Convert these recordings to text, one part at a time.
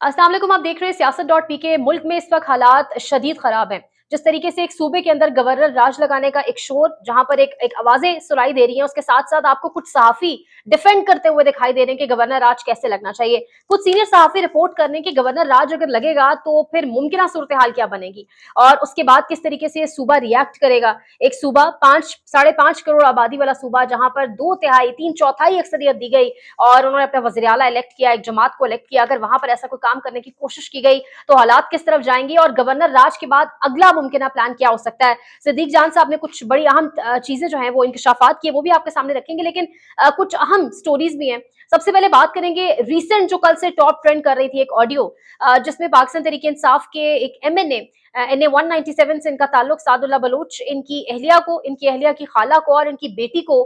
अस्सलाम वालेकुम। आप देख रहे हैं सियासत.पी के। मुल्क में इस वक्त हालात शदीद खराब हैं। जिस तरीके से एक सूबे के अंदर गवर्नर राज लगाने का एक शोर, जहां पर एक आवाजें सुनाई दे रही हैं, उसके साथ साथ आपको कुछ सहाफी डिफेंड करते हुए दिखाई दे रहे हैं कि गवर्नर राज कैसे लगना चाहिए। कुछ सीनियर सहाफी रिपोर्ट कर रहे हैं कि गवर्नर राज अगर लगेगा तो फिर मुमकिन सूरत हाल क्या बनेगी और उसके बाद किस तरीके से ये सूबा रिएक्ट करेगा। एक सूबा 5.5 करोड़ आबादी वाला सूबा, जहां पर 2/3 3/4 अक्सरियत दी गई और उन्होंने अपना वज़ीर आला इलेक्ट किया, एक जमात को इलेक्ट किया। अगर वहां पर ऐसा कोई काम करने की कोशिश की गई तो हालात किस तरफ जाएंगे और गवर्नर राज के बाद अगला मुमकिन प्लान क्या हो सकता है। सिद्दीक जान साहब ने कुछ बड़ी अहम चीजें जो है वो इंकशाफात किए, वो भी आपके सामने रखेंगे, लेकिन कुछ अहम स्टोरीज भी हैं। सबसे पहले बात करेंगे रिसेंट जो कल से टॉप ट्रेंड कर रही थी एक ऑडियो, जिसमें पाकिस्तान तहरीक इंसाफ के एक एमएनए एनए 197 से इनका ताल्लुक सादुल्ला बलूच, इनकी अहलिया की खाला को और इनकी बेटी को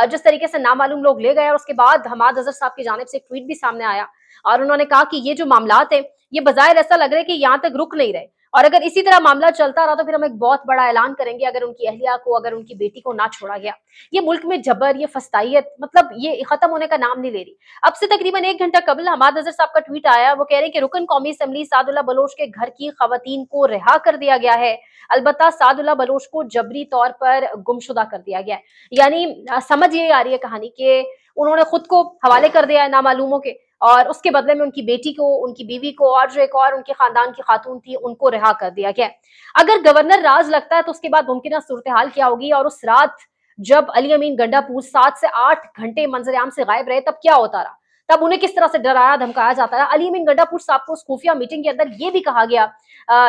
जिस तरीके से नामालूम लोग ले गए। और उसके बाद हमाद अजहर साहब की जानिब से एक ट्वीट भी सामने आया और उन्होंने कहा कि ये जो मामलात है, ये बजाय ऐसा लग रहा है कि यहाँ तक रुक नहीं रहे और अगर इसी तरह मामला चलता रहा तो फिर हम एक बहुत बड़ा ऐलान करेंगे अगर उनकी अहलिया को, अगर उनकी बेटी को ना छोड़ा गया। ये मुल्क में जबर, ये फस्तायत, मतलब ये खत्म होने का नाम नहीं ले रही। अब से तकरीबन 1 घंटा कबल हमाद अजहर साहब का ट्वीट आया। वो कह रहे हैं कि रुकन कौमी असम्बली सादुल्ला बलोच के घर की खवातीन को रिहा कर दिया गया है, अलबत्ता सादुल्ला बलोच को जबरी तौर पर गुमशुदा कर दिया गया है। यानी समझ ये आ रही है कहानी के उन्होंने खुद को हवाले कर दिया है नामालूमों के और उसके बदले में उनकी बेटी को, उनकी बीवी को और जो एक और उनके खानदान की खातून थी उनको रिहा कर दिया गया। अगर गवर्नर राज लगता है तो उसके बाद मुमकिन सूरत हाल क्या होगी और उस रात जब अली अमीन गंडापुर 7 से 8 घंटे मंजर-ए-आम से गायब रहे तब क्या होता रहा, तब उन्हें किस तरह से डराया धमकाया जाता रहा। अली अमीन गंडापुर साहब को उस खुफिया मीटिंग के अंदर यह भी कहा गया,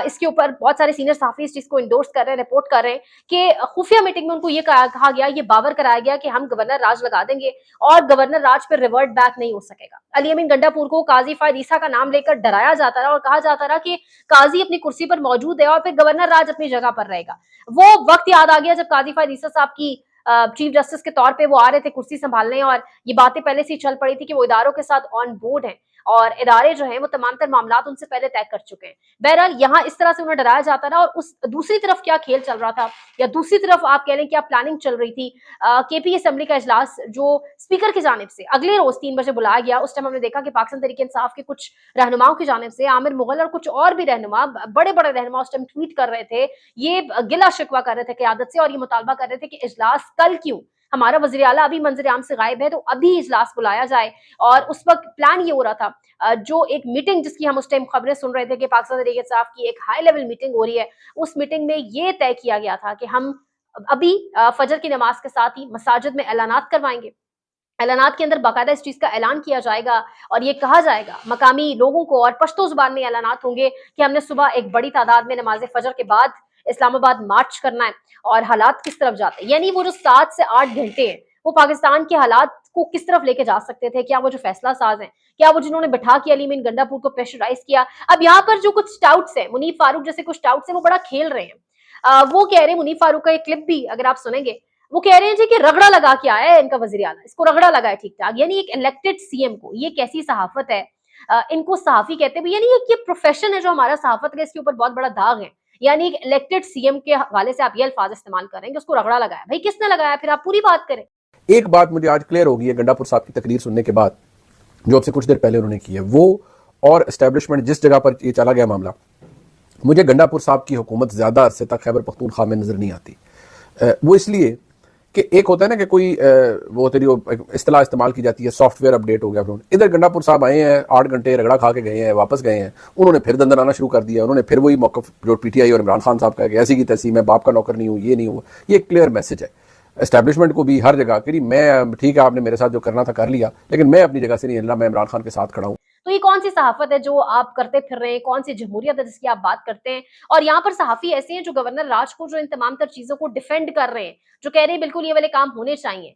इसके ऊपर बहुत सारे सीनियर सहाफी इस चीज को इंडोर्स कर रहे हैं, रिपोर्ट कर रहे हैं कि खुफिया मीटिंग में उनको ये कहा गया, ये बावर कराया गया कि हम गवर्नर राज लगा देंगे और गवर्नर राज पर रिवर्ट बैक नहीं हो सकेगा। अली अमीन गंडापुर को काजी फायद ईसा का नाम लेकर डराया जाता रहा और कहा जाता रहा कि काजी अपनी कुर्सी पर मौजूद है और फिर गवर्नर राज अपनी जगह पर रहेगा। वो वक्त याद आ गया जब काजी फायद ईसा साहब की चीफ जस्टिस के तौर पे वो आ रहे थे कुर्सी संभालने और ये बातें पहले से ही चल पड़ी थी कि वो इदारों के साथ ऑन बोर्ड हैं और इदारे जो हैं वो तमाम तर मामलात उनसे पहले तय कर चुके हैं। बहरहाल यहाँ इस तरह से उन्हें डराया जाता रहा और उस दूसरी तरफ क्या खेल चल रहा था या दूसरी तरफ आप कह लें क्या प्लानिंग चल रही थी। केपी असेंबली का इजलास जो स्पीकर की जानिब से अगले रोज 3 बजे बुलाया गया, उस टाइम हमने देखा कि पाकिस्तान तहरीक इंसाफ के कुछ रहनुमाओं की जानिब से आमिर मुगल और कुछ और भी रहनुमा, बड़े बड़े रहनुमा उस टाइम ट्वीट कर रहे थे, ये गिला शिकवा कर रहे थे क़यादत से और ये मुतालबा कर रहे थे कि इजलास कल क्यों, हमारा वज़ीर आला अभी मंजर-ए-आम से गायब है तो अभी इजलास बुलाया जाए। और उस वक्त प्लान ये हो रहा था, जो एक मीटिंग जिसकी हम उस टाइम खबरें सुन रहे थे कि पाकिस्तान तहरीक इंसाफ की एक हाई लेवल मीटिंग हो रही है, उस मीटिंग में ये तय किया गया था कि हम अभी फजर की नमाज के साथ ही मसाजिद में ऐलानात करवाएंगे। ऐलानात के अंदर बाकायदा इस चीज का ऐलान किया जाएगा और ये कहा जाएगा मकामी लोगों को और पश्तो जुबान में ऐलानात होंगे कि हमने सुबह एक बड़ी तादाद में नमाज फजर के बाद इस्लामाबाद मार्च करना है और हालात किस तरफ जाते हैं। यानी वो जो 7 से 8 घंटे हैं वो पाकिस्तान के हालात को किस तरफ लेके जा सकते थे। क्या वो जो फैसला साज हैं, क्या वो जिन्होंने बिठा के अली मीन गंडापुर को प्रेशराइज किया। अब यहाँ पर जो कुछ टाउट्स हैं, मुनीफ फारूक जैसे कुछ टाउट्स हैं, वो बड़ा खेल रहे हैं। वो कह रहे हैं, मुनीफ फारूक का एक क्लिप भी अगर आप सुनेंगे, वो कह रहे हैं जी कि रगड़ा लगा के आया है इनका वजीर आला, इसको रगड़ा लगा है ठीक ठाक। यानी एक इलेक्टेड सीएम को ये कैसी सहाफत है, इनको सहाफी कहते हैं यानी ये प्रोफेशन है जो हमारा सहाफत का, इसके ऊपर बहुत बड़ा दाग है। यानी एक इलेक्टेड सीएम के हवाले से आप ये अल्फाज इस्तेमाल करेंगे, उसको रगड़ा लगाया, भाई किसने लगाया, फिर आप पूरी बात करें। एक बात मुझे आज क्लियर होगी है गंडापुर साहब की तकरीर सुनने के बाद, जो अब से कुछ देर पहले उन्होंने की है, वो और एस्टेब्लिशमेंट जिस जगह पर ये चला गया मामला, मुझे गंडापुर साहब की हुकूमत ज्यादा अरसे तक खैबर पख्तूनख्वा में नजर नहीं आती। वो इसलिए कि एक होता है ना कि कोई वो तेरी इस्तेलाह इस्तेमाल की जाती है, सॉफ्टवेयर अपडेट हो गया। इधर गंडापुर साहब आए हैं, 8 घंटे रगड़ा खा के गए हैं, वापस गए हैं, उन्होंने फिर दंदन आना शुरू कर दिया। उन्होंने फिर वही मौक़िफ़ जो पीटीआई और इमरान खान साहब का कि ऐसी की तैसी, मैं बाप का नौकर नहीं हूँ, ये नहीं हुआ। ये क्लियर मैसेज है एस्टैब्लिशमेंट को भी हर जगह कि मैं ठीक है, आपने मेरे साथ जो करना था कर लिया, लेकिन मैं अपनी जगह से नहीं हिलना, मैं इमरान खान के साथ खड़ा हूँ। तो ये कौन सी सहाफत है जो आप करते फिर रहे हैं, कौन सी जमहूरियत है जिसकी आप बात करते हैं। और यहाँ पर सहाफी ऐसे हैं जो गवर्नर राज को, जो इन तमाम तर चीजों को डिफेंड कर रहे हैं, जो कह रहे हैं बिल्कुल ये वाले काम होने चाहिए,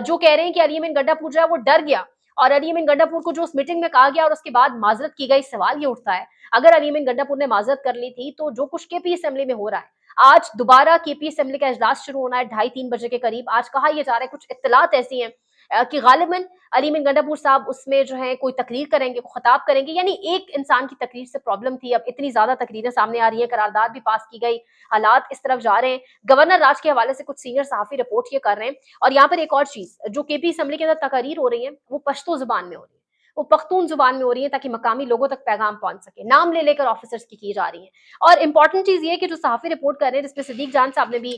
जो कह रहे हैं कि अली अमीन गंडापुर जो है वो डर गया और अली अमीन गंडापुर को जो उस मीटिंग में कहा गया और उसके बाद माजरत की गई, सवाल ये उठता है अगर अली अमीन गंडापुर ने माजरत कर ली थी तो जो कुछ केपी असेंबली में हो रहा है, आज दोबारा केपी असेंबली का इजलास शुरू होना है 2:30-3 बजे के करीब। आज कहा यह जा रहा है, कुछ इत्तलात ऐसी हैं कि गालिबन अली मीन गंडापुर साहब उसमें जो है कोई तकरीर करेंगे, खिताब करेंगे। यानी एक इंसान की तकरीर से प्रॉब्लम थी, अब इतनी ज्यादा तकरीरें सामने आ रही हैं, करारदाद भी पास की गई, हालात इस तरफ जा रहे हैं। गवर्नर राज के हवाले से कुछ सीनियर सहाफी रिपोर्ट ये कर रहे हैं। और यहाँ पर एक और चीज, जो केपी असेंबली के अंदर तकरीर हो रही है वो पश्तो जुबान में हो रही है। वो पख्तून जुबान में हो रही है ताकि मकामी लोगों तक पैगाम पहुंच सके, नाम ले लेकर ऑफिसर्स की जा रही है। और इंपॉर्टेंट चीज ये कि जो सहाफी रिपोर्ट कर रहे हैं, जिसपे सिद्दीक जान साहब ने भी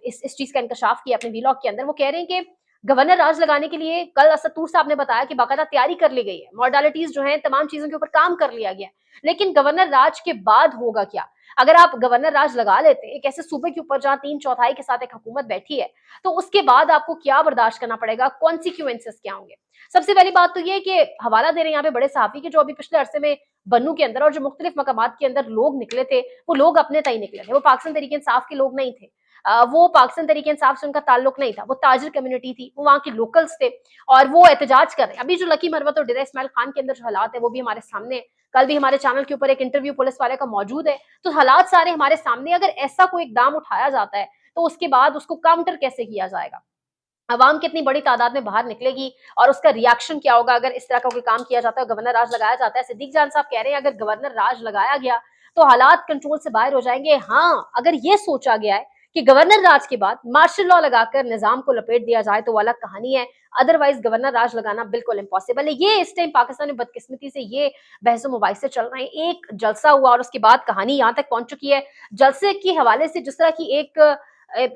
इस चीज का इंकशाफ किया अपने वीलॉग के अंदर, वो कह रहे हैं कि गवर्नर राज लगाने के लिए कल असद तूर साहब ने बताया कि बाकायदा तैयारी कर ली गई है, मॉडलिटीज जो है तमाम चीजों के ऊपर काम कर लिया गया है, लेकिन गवर्नर राज के बाद होगा क्या? अगर आप गवर्नर राज लगा लेते हैं एक ऐसे सूबे के ऊपर जहां 3/4 के साथ एक हुकूमत बैठी है, तो उसके बाद आपको क्या बर्दाश्त करना पड़ेगा, कॉन्सिक्वेंसेस क्या होंगे? सबसे पहली बात तो ये कि हवाला दे रहे हैं यहाँ पे बड़े सहाफी के, जो अभी पिछले अरसे में बन्नू के अंदर और जो मुख्तलिफ मकामात के अंदर लोग निकले थे, वो लोग अपने तय निकले थे, वो पाकिस्तान तहरीक इंसाफ के लोग नहीं थे। वो पाकिस्तान तहरीक इंसाफ से उनका ताल्लुक नहीं था, वो ताजिर कम्युनिटी थी, वो वहाँ के लोकल्स थे और वो एहतजाज कर रहे हैं। अभी जो लकी मरवत और डेरा इस्माइल खान के अंदर जो हालात है वो भी हमारे सामने है। कल भी हमारे चैनल के ऊपर एक इंटरव्यू पुलिस वाले का मौजूद है, तो हालात सारे हमारे सामने। अगर ऐसा कोई इकदाम उठाया जाता है तो उसके बाद उसको काउंटर कैसे किया जाएगा, अवाम कितनी बड़ी तादाद में बाहर निकलेगी और उसका रिएक्शन क्या होगा अगर इस तरह का कोई काम किया जाता है, गवर्नर राज लगाया जाता है। सिद्दीक जान साहब कह रहे हैं अगर गवर्नर राज लगाया गया तो हालात कंट्रोल से बाहर हो जाएंगे। हाँ, अगर ये सोचा गया है कि गवर्नर राज के बाद मार्शल लॉ लगाकर निजाम को लपेट दिया जाए तो वो अलग कहानी है, अदरवाइज गवर्नर राज लगाना बिल्कुल इम्पॉसिबल है। ये इस टाइम पाकिस्तान में बदकिस्मती से ये बहसो मुबाहिसे चल रहे हैं। एक जलसा हुआ और उसके बाद कहानी यहाँ तक पहुंच चुकी है। जलसे के हवाले से जिस तरह की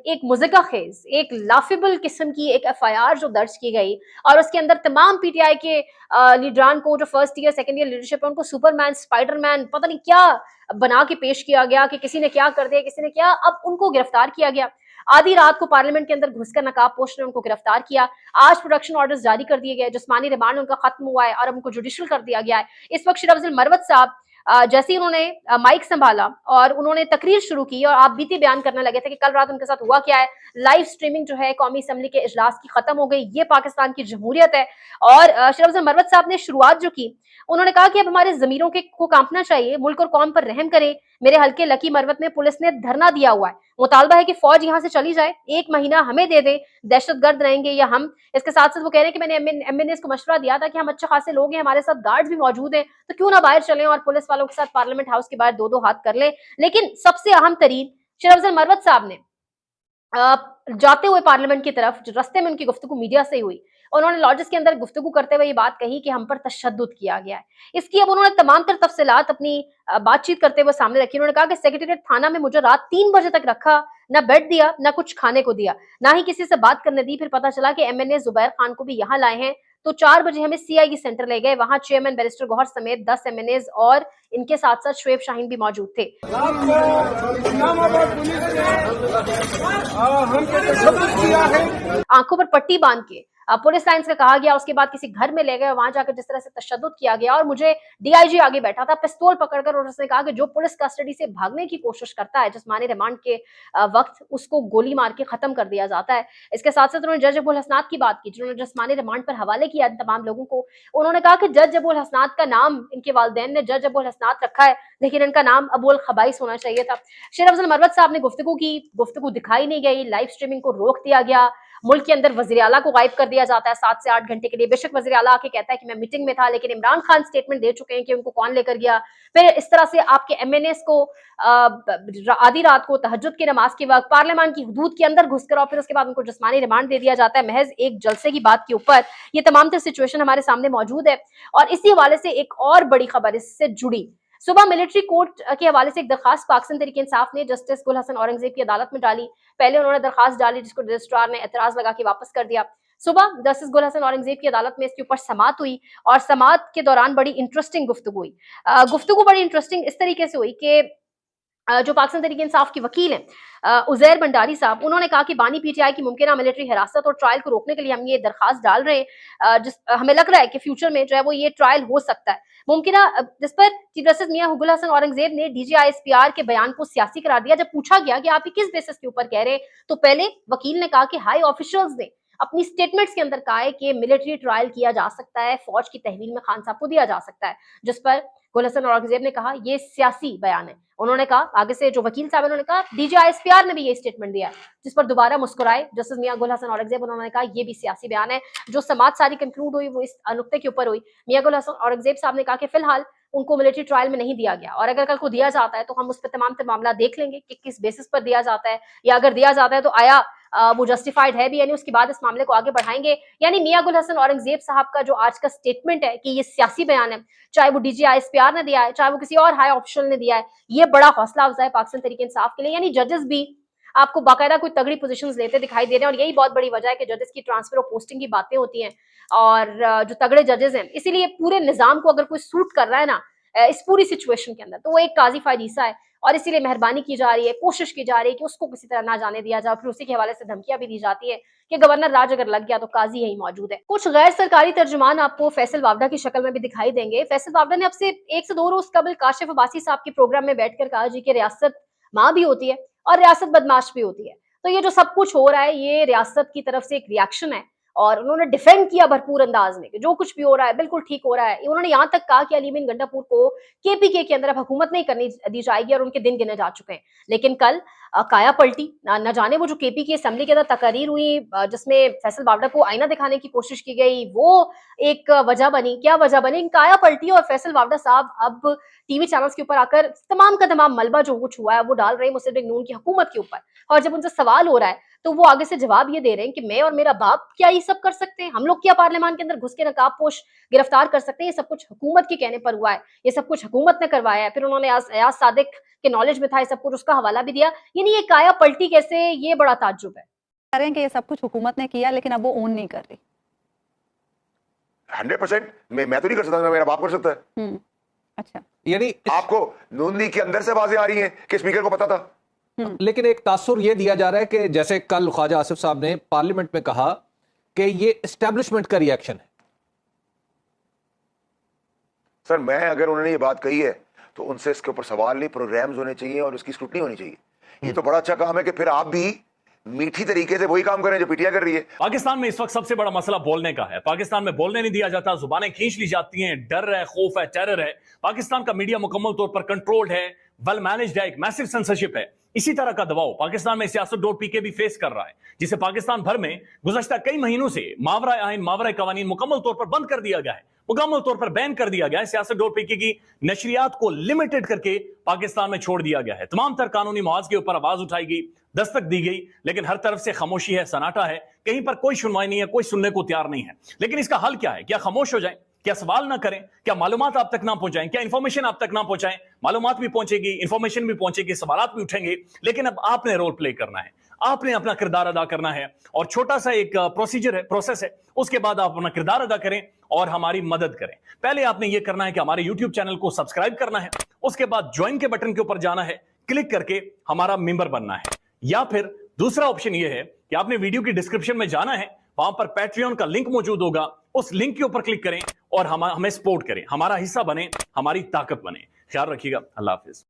एक मुज़िका खेज, एक लाफिबल किस्म की एक एफआईआर जो दर्ज की गई और उसके अंदर तमाम पीटीआई के लीडरान को, जो first year second year leadership है, उनको सुपरमैन, स्पाइडरमैन, पता नहीं क्या बना के पेश किया गया कि किसी ने क्या कर दिया, किसी ने क्या, अब उनको गिरफ्तार किया गया। आधी रात को पार्लियामेंट के अंदर घुसकर नकाब पोस्ट ने उनको गिरफ्तार किया। आज प्रोडक्शन ऑर्डर्स जारी कर दिए गए, जिस्मानी रिमांड उनका खत्म हुआ है और अब उनको जुडिशियल कर दिया गया है। इस वक्त शरीफ अफजल मरवत साहब जैसे ही उन्होंने माइक संभाला और उन्होंने तकरीर शुरू की और आप बीती बयान करने लगे थे कि कल रात उनके साथ हुआ क्या है, लाइव स्ट्रीमिंग जो है कौमी असम्बली के इजलास की खत्म हो गई, ये पाकिस्तान की जमहूरियत है। और शरीफ अफजल मरवत साहब ने शुरुआत जो की, उन्होंने कहा कि अब हमारे जमीरों को कांपना चाहिए, मुल्क और कौम पर रहम करे। मेरे हल्के लकी मरवत में पुलिस ने धरना दिया हुआ है, मुतालबा है कि फौज यहाँ से चली जाए, 1 महीना हमें दे दे, दहशतगर्द रहेंगे या हम। इसके साथ साथ वो कह रहे हैं कि मैंने एमएनएस को मशवरा दिया था कि हम अच्छे खासे लोग हैं, हमारे साथ गार्ड्स भी मौजूद हैं, तो क्यों ना बाहर चलें और पुलिस वालों के साथ पार्लियामेंट हाउस के बाहर 2-2 हाथ कर लें। लेकिन सबसे अहम तरीन शरीफ अफजल मरवत साहब ने जाते हुए पार्लियामेंट की तरफ, जो रास्ते में उनकी गुफ्तगू मीडिया से हुई, उन्होंने लॉजिस के अंदर गुफ्तगू करते हुए ये बात कही कि हम पर तशद्दुद किया गया है। इसकी अब उन्होंने तमाम तर तफसीलात अपनी बातचीत करते हुए सामने रखी। उन्होंने कहा कि सेक्रेटेरिएट थाना में मुझे रात 3 बजे तक रखा, ना बेड दिया, ना कुछ खाने को दिया, ना ही किसी से बात करने दी। फिर पता चला कि एमएनए जुबैर खान को भी यहाँ लाए हैं, तो 4 बजे हमें सीआईई सेंटर ले गए, वहां चेयरमैन बैरिस्टर गौहर समेत 10 एमएनएज और इनके साथ साथ शुएब शाहीन भी मौजूद थे। आंखों पर पट्टी बांध के पुलिस लाइन से कहा गया, उसके बाद किसी घर में ले गए, वहां जाकर जिस तरह से तशद्दुद किया गया। और मुझे डीआईजी आगे बैठा था पिस्तौल पकड़कर, और उसने कहा कि जो पुलिस कस्टडी से भागने की कोशिश करता है जिस्मानी रिमांड के वक्त, उसको गोली मार के खत्म कर दिया जाता है। इसके साथ साथ उन्होंने जज अबुल हसनात की बात की, जिन्होंने जिस्मानी रिमांड पर हवाले किया तमाम लोगों को। उन्होंने कहा कि जज अबुल हसनात का नाम, इनके वालिदैन ने जज अबुल हसनात रखा है, लेकिन इनका नाम अबुल खबाइस होना चाहिए था। शरीफ अफजल मरवत साहब ने गुफ्तगू की, गुफ्तगू दिखाई नहीं गई, लाइव स्ट्रीमिंग को रोक दिया गया। मुल्क के अंदर वज़ीर आला को गायब कर दिया जाता है 7 से 8 घंटे के लिए। बेशक वज़ीर आला आके कहता है कि मैं मीटिंग में था, लेकिन इमरान खान स्टेटमेंट दे चुके हैं कि उनको कौन लेकर गया। फिर इस तरह से आपके एमएनएस को आधी रात को तहज्जुद की नमाज के वक्त पार्लियामान की हदूद के अंदर घुसकर और फिर उसके बाद उनको जिस्मानी रिमांड दे दिया जाता है महज एक जलसे की बात के ऊपर। ये तमाम तर सिचुएशन हमारे सामने मौजूद है। और इसी हवाले से एक और बड़ी खबर इससे जुड़ी, सुबह मिलिट्री कोर्ट के हवाले से एक दरखास्त पाकिस्तान तहरीक इंसाफ ने जस्टिस गुल हसन औरंगजेब की अदालत में डाली। पहले उन्होंने दरखास्त डाली, जिसको रजिस्ट्रार ने एतराज लगा के वापस कर दिया। सुबह जस्टिस गुल हसन औरंगजेब की अदालत में इसके ऊपर समाअत हुई और समाअत के दौरान बड़ी इंटरेस्टिंग गुफ्तगू हुई। गुफ्तगू बड़ी इंटरेस्टिंग इस तरीके से हुई कि जो पाकिस्तान तहरीक इंसाफ के वकील हैं उजैर भंडारी साहब, उन्होंने कहा कि बानी पीटीआई की मुमकिन मिलिट्री हिरासत और ट्रायल को रोकने के लिए हम ये दरखास्त डाल रहे हैं। हमें लग रहा है कि फ्यूचर में जो है वो ये ट्रायल हो सकता है मुमकिन, जिस पर चीफ जस्टिस मियां गुल हसन औरंगजेब ने डीजीआईएसपीआर के बयान को सियासी करार दिया। जब पूछा गया कि आप ये किस बेसिस के ऊपर कह रहे हैं, तो पहले वकील ने कहा कि हाई ऑफिशियल्स ने अपनी स्टेटमेंट्स के अंदर कहा है कि मिलिट्री ट्रायल किया जा सकता है, फौज की तहवील में खान साहब को दिया जा सकता है, जिस पर गुल हसन औरंगजेब ने कहा ये सियासी बयान है। उन्होंने कहा आगे से जो वकील साहब उन्होंने कहा डीजीआईएसपीआर ने भी ये स्टेटमेंट दिया है, जिस पर दोबारा मुस्कुराए जस्टिस मियां गुल हसन औरंगजेब। उन्होंने कहा ये भी सियासी बयान है। जो समाअत सारी कंक्लूड हुई वो इस नुक्ते के ऊपर हुई। मियां गुल हसन औरंगजेब साहब ने कहा कि फिलहाल उनको मिलिट्री ट्रायल में नहीं दिया गया और अगर कल को दिया जाता है तो हम उस पर तमाम मामला देख लेंगे कि किस बेसिस पर दिया जाता है, या अगर दिया जाता है तो आया वो जस्टिफाइड है भी यानी उसके बाद इस मामले को आगे बढ़ाएंगे। यानी मियां गुल हसन औरंगजेब साहब का जो आज का स्टेटमेंट है कि ये सियासी बयान है, चाहे वो डीजी ISPR ने दिया है, चाहे वो किसी और हाई ऑफिशियल ने दिया है, ये बड़ा हौसला अफजा है पाकिस्तान तहरीक इंसाफ के लिए। यानी जजेस भी आपको बाकायदा कोई तगड़ी पोजीशंस लेते दिखाई दे रहे हैं और यही बहुत बड़ी वजह है कि जजेस की ट्रांसफर और पोस्टिंग की बातें होती हैं और जो तगड़े जजेस हैं, इसीलिए पूरे निजाम को अगर कोई सूट कर रहा है ना इस पूरी सिचुएशन के अंदर, तो वो एक काजी फायदीसा है और इसीलिए मेहरबानी की जा रही है, कोशिश की जा रही है कि उसको किसी तरह ना जाने दिया जाए। फिर उसी के हवाले से धमकियां भी दी जाती है कि गवर्नर राज अगर लग गया तो काजी यही मौजूद है। कुछ गैर सरकारी तर्जुमान आपको फैसल वावडा की शक्ल में भी दिखाई देंगे। फैसल वावडा ने अब से 1 से 2 रोज कबल काशिफ अब्बासी साहब के प्रोग्राम में बैठकर कहा जी कि रियासत माँ भी होती है और रियासत बदमाश भी होती है। तो ये जो सब कुछ हो रहा है ये रियासत की तरफ से एक रिएक्शन है और उन्होंने डिफेंड किया भरपूर अंदाज में कि जो कुछ भी हो रहा है बिल्कुल ठीक हो रहा है। उन्होंने यहाँ तक कहा कि अली मीन गंडापुर को KPK के अंदर अब हुकूमत नहीं करनी दी जाएगी और उनके दिन गिने जा चुके हैं। लेकिन कल काया पलटी, न जाने वो जो KPK असेंबली के अंदर तकरीर हुई जिसमें फैसल वावडा को आईना दिखाने की कोशिश की गई, वो एक वजह बनी। क्या वजह बनी? काया पलटी और फैसल वावडा साहब अब टीवी चैनल्स के ऊपर आकर तमाम का तमाम मलबा जो कुछ हुआ है वो डाल रहे हैं मुस्लिम लीग नून की हुकूमत के ऊपर। और जब उनसे सवाल हो रहा है तो वो आगे से जवाब ये दे रहे हैं कि मैं और मेरा बाप क्या ये सब कर सकते हैं? हम लोग क्या पार्लियामान के अंदर घुस के नकाबपोश गिरफ्तार कर सकते हैं? ये सब कुछ हुकूमत के कहने पर हुआ है, ये सब कुछ हुकूमत ने करवाया है। फिर उन्होंने अयाज सादिक के नॉलेज में था ये सब कुछ, उसका हवाला भी दिया। यानी ये काया पलटी कैसे, ये बड़ा ताज्जुब है। कह रहे हैं कि ये सब कुछ हुकूमत ने किया लेकिन अब वो ओन नहीं कर रही। 100% मैं तो नहीं कर सकता, मेरा बाप कर सकता है। अच्छा, यानी आपको नून लीग के अंदर से आवाजें आ रही हैं कि स्पीकर को पता था। लेकिन एक तासुर यह दिया जा रहा है कि जैसे कल ख्वाजा आसिफ साहब ने पार्लियामेंट में कहा कि ये एस्टेब्लिशमेंट का रिएक्शन है। सर मैं अगर उन्होंने ये बात कही है तो उनसे इसके ऊपर सवाल नहीं, प्रोग्राम्स होने चाहिए और उसकी स्क्रूटनी होनी चाहिए। ये तो बड़ा अच्छा काम है कि फिर आप भी मीठी तरीके से वही काम करें जो पीटीआई कर रही है। पाकिस्तान में इस वक्त सबसे बड़ा मसला बोलने का है। पाकिस्तान में बोलने नहीं दिया जाता, जुबानें खींच ली जाती हैं, डर है, खौफ है, टेरर है। पाकिस्तान का मीडिया मुकम्मल तौर पर कंट्रोल्ड है, वेल मैनेज्ड है, एक मैसिव सेंसरशिप है। इसी तरह का दबाव पाकिस्तान में Siyasat.pk भी फेस कर रहा है, जिसे पाकिस्तान भर में गुज़श्ता कई महीनों से मावरा आइन, मावरा कवानीन मुकम्मल तौर पर बंद कर दिया गया है, मुकम्मल तौर पर बैन कर दिया गया है। Siyasat.pk की नशरियात को लिमिटेड करके पाकिस्तान में छोड़ दिया गया है। तमाम तर कानूनी मुआवजे के ऊपर आवाज उठाई गई, दस्तक दी गई, लेकिन हर तरफ से खामोशी है, सन्नाटा है, कहीं पर कोई सुनवाई नहीं है, कोई सुनने को तैयार नहीं है। लेकिन इसका हल क्या है? क्या खामोश हो जाए? क्या सवाल ना करें? क्या मालूमात आप तक ना पहुंचाएं? क्या इंफॉर्मेशन आप तक ना पहुंचाएं? मालूमात भी पहुंचेगी, इंफॉर्मेशन भी पहुंचेगी, सवालात भी उठेंगे, लेकिन अब आपने रोल प्ले करना है, आपने अपना किरदार अदा करना है। और छोटा सा एक प्रोसीजर है, प्रोसेस है, उसके बाद आप अपना किरदार अदा करें और हमारी मदद करें। पहले आपने यह करना है कि हमारे YouTube चैनल को सब्सक्राइब करना है, उसके बाद ज्वाइन के बटन के ऊपर जाना है, क्लिक करके हमारा मेंबर बनना है। या फिर दूसरा ऑप्शन यह है कि आपने वीडियो की डिस्क्रिप्शन में जाना है, वहां पर पैट्रियन का लिंक मौजूद होगा, उस लिंक के ऊपर क्लिक करें और हमें सपोर्ट करें, हमारा हिस्सा बने, हमारी ताकत बने। ख्याल रखिएगा। अल्लाह हाफिज।